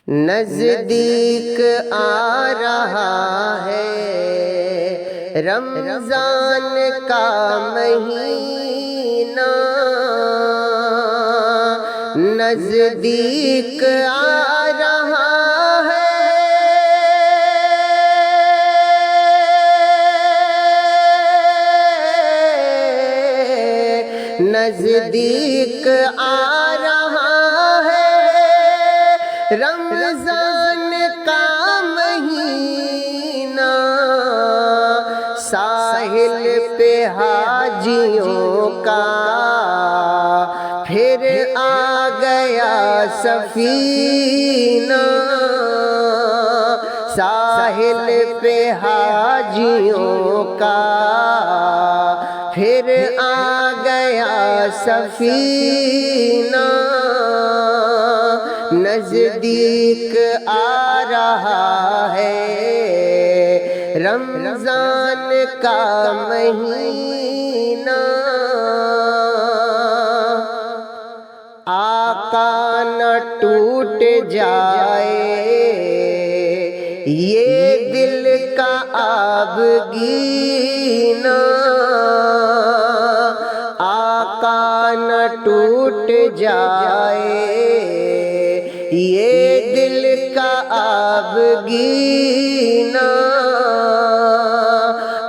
نزدیک آ رہا ہے رمضان کا مہینہ، نزدیک آ رہا ہے، نزدیک آ رہا ہے رمضان کا مہینہ، ساحل پہ حاجیوں کا پھر آ گیا سفینہ، ساحل پہ حاجیوں کا پھر آ گیا سفینہ، نزدیک آ رہا ہے رمضان کا مہینہ، آقا نہ ٹوٹ جائے یہ دل کا آبگینہ، آقا نہ ٹوٹ جائے یہ دل کا آبگینہ،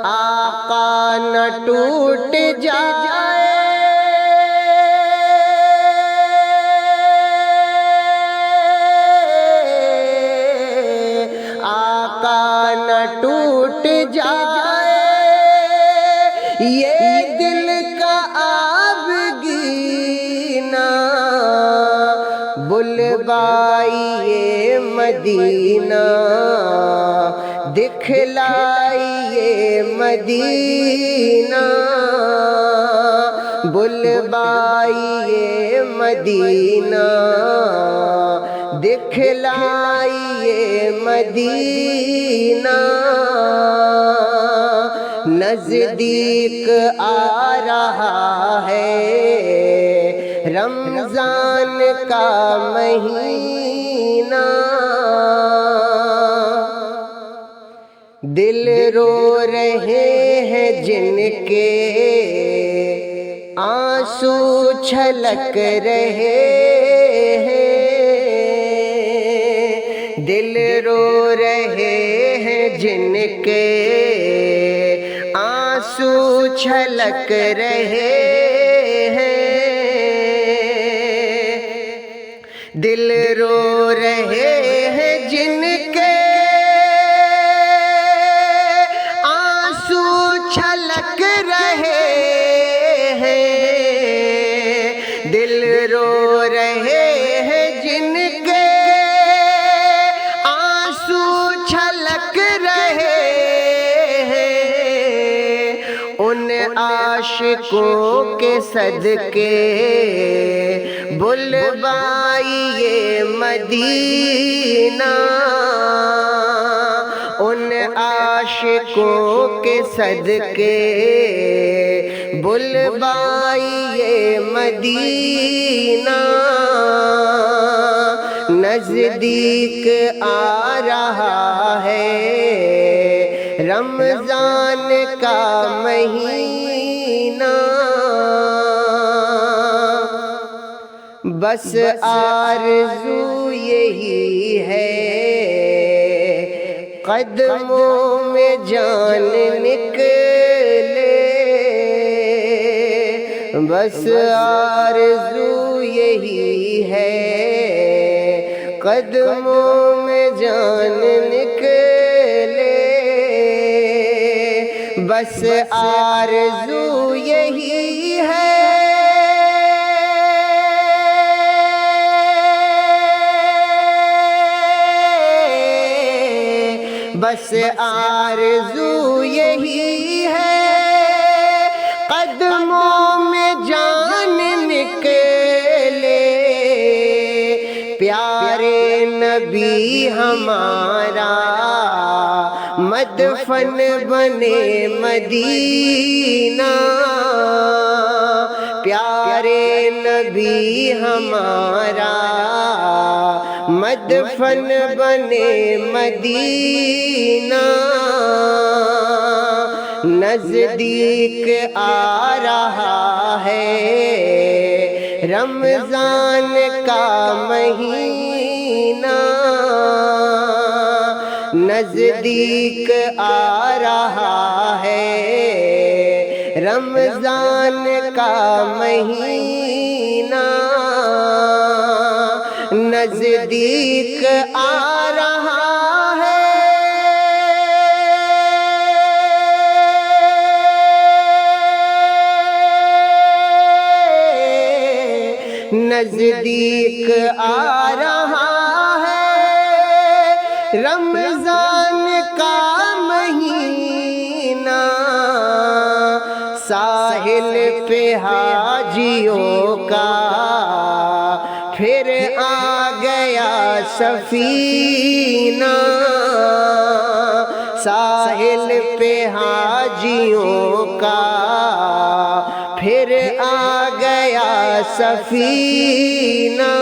آقا نہ ٹوٹ جائے آقا نہ ٹوٹ جائے یہ دل کا آبگینہ، بلوائیے مدینہ دکھلائیے مدینہ، بلوائیے مدینہ دکھلائیے مدینہ، نزدیک آ رہا ہے رمضان کا مہینہ، دل رو رہے ہیں جن کے آنسو چھلک رہے ہیں، دل رو رہے ہیں جن کے آنسو چھلک رہے ہیں، دل رو رہے ہیں جن کے آنسو چھلک رہے ہیں، دل رو رہے ہیں جن کے آنسو چھلک رہے ہیں، ان عاشقوں کے صدقے بلوائیے مدینہ، ان عاشقوں کے صدقے بلوائیے مدینہ، نزدیک آ رہا ہے رمضان کا مہینہ، بس آرزو یہی ہے قدموں میں جان نکلے، بس آرزو یہی ہے قدموں میں جان نکلے، بس آرزو یہی ہے بس آرزو یہی ہے قدموں میں جان نکلے، پیارے نبی ہمارا مدفن بنے مدینہ، پیارے نبی ہمارا مدفن بنے مدینہ نزدیک آ رہا ہے رمضان کا مہینہ نزدیک آ رہا ہے رمضان کا مہینہ نزدیک آ رہا ہے نزدیک آ رہا ہے رمضان کا مہینہ ساحل پہ حاجیوں کا پھر آ گیا سفینہ ساحل پہ حاجیوں کا پھر آ گیا سفینہ